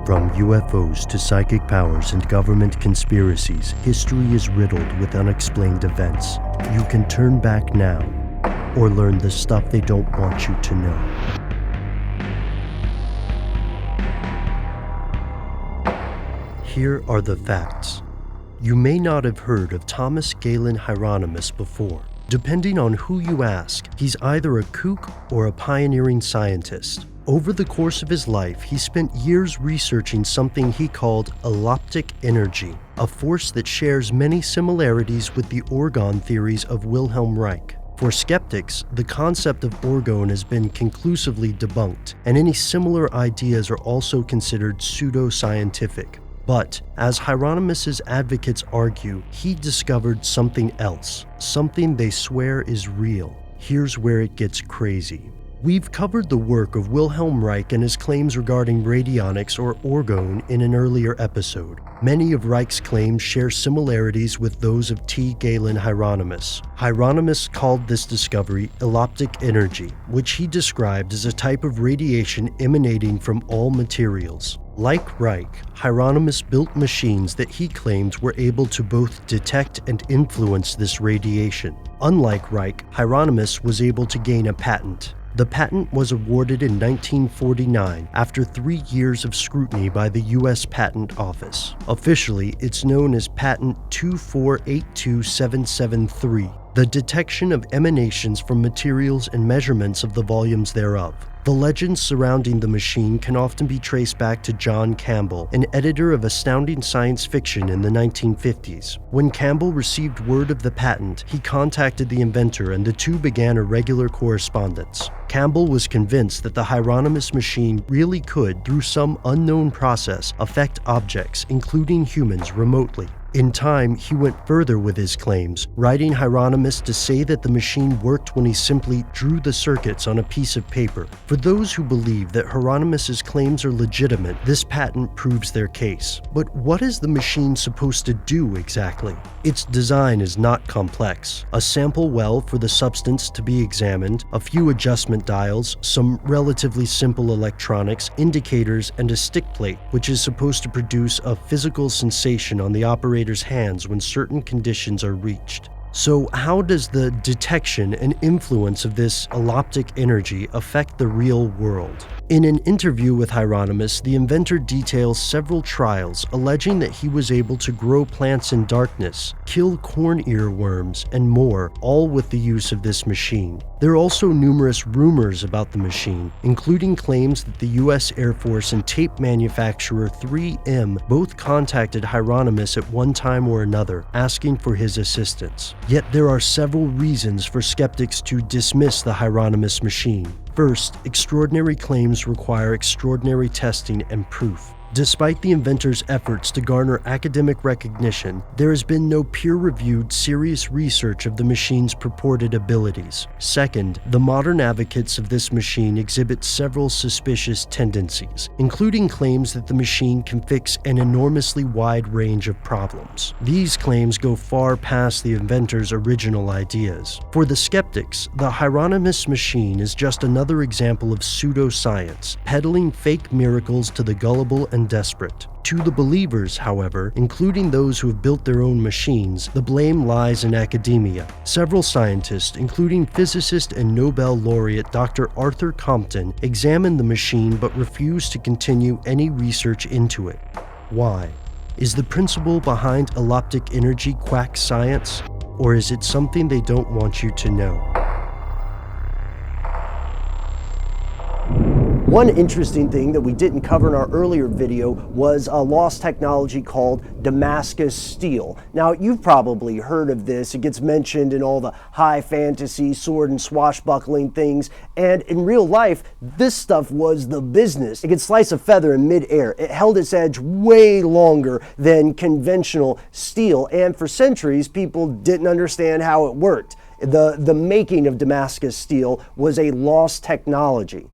From UFOs to psychic powers and government conspiracies, history is riddled with unexplained events. You can turn back now, or learn the stuff they don't want you to know. Here are the facts. You may not have heard of Thomas Galen Hieronymus before. Depending on who you ask, he's either a kook or a pioneering scientist. Over the course of his life, he spent years researching something he called Eloptic Energy, a force that shares many similarities with the orgone theories of Wilhelm Reich. For skeptics, the concept of orgone has been conclusively debunked, and any similar ideas are also considered pseudo-scientific. But, as Hieronymus' advocates argue, he discovered something else, something they swear is real. Here's where it gets crazy. We've covered the work of Wilhelm Reich and his claims regarding radionics or orgone in an earlier episode. Many of Reich's claims share similarities with those of T. Galen Hieronymus. Hieronymus called this discovery Eloptic Energy, which he described as a type of radiation emanating from all materials. Like Reich, Hieronymus built machines that he claimed were able to both detect and influence this radiation. Unlike Reich, Hieronymus was able to gain a patent. The patent was awarded in 1949 after 3 years of scrutiny by the U.S. Patent Office. Officially, it's known as Patent 2482773, the detection of emanations from materials and measurements of the volumes thereof. The legends surrounding the machine can often be traced back to John Campbell, an editor of astounding science fiction in the 1950s. When Campbell received word of the patent, he contacted the inventor and the two began a regular correspondence. Campbell was convinced that the Hieronymus machine really could, through some unknown process, affect objects, including humans, remotely. In time, he went further with his claims, writing Hieronymus to say that the machine worked when he simply drew the circuits on a piece of paper. For those who believe that Hieronymus' claims are legitimate, this patent proves their case. But what is the machine supposed to do exactly? Its design is not complex. A sample well for the substance to be examined, a few adjustment dials, some relatively simple electronics, indicators, and a stick plate, which is supposed to produce a physical sensation on the operator's hands when certain conditions are reached. So how does the detection and influence of this eloptic energy affect the real world? In an interview with Hieronymus, the inventor details several trials alleging that he was able to grow plants in darkness, kill corn earworms, and more, all with the use of this machine. There are also numerous rumors about the machine, including claims that the U.S. Air Force and tape manufacturer 3M both contacted Hieronymus at one time or another, asking for his assistance. Yet there are several reasons for skeptics to dismiss the Hieronymus machine. First, extraordinary claims require extraordinary testing and proof. Despite the inventor's efforts to garner academic recognition, there has been no peer-reviewed, serious research of the machine's purported abilities. Second, the modern advocates of this machine exhibit several suspicious tendencies, including claims that the machine can fix an enormously wide range of problems. These claims go far past the inventor's original ideas. For the skeptics, the Hieronymus machine is just another example of pseudoscience, peddling fake miracles to the gullible and desperate. To the believers, however, including those who have built their own machines, the blame lies in academia. Several scientists, including physicist and Nobel laureate Dr. Arthur Compton, examined the machine but refused to continue any research into it. Why? Is the principle behind eloptic energy quack science? Or is it something they don't want you to know? One interesting thing that we didn't cover in our earlier video was a lost technology called Damascus Steel. Now, you've probably heard of this. It gets mentioned in all the high fantasy, sword and swashbuckling things, and in real life, this stuff was the business. It could slice a feather in midair. It held its edge way longer than conventional steel, and for centuries, people didn't understand how it worked. The making of Damascus Steel was a lost technology.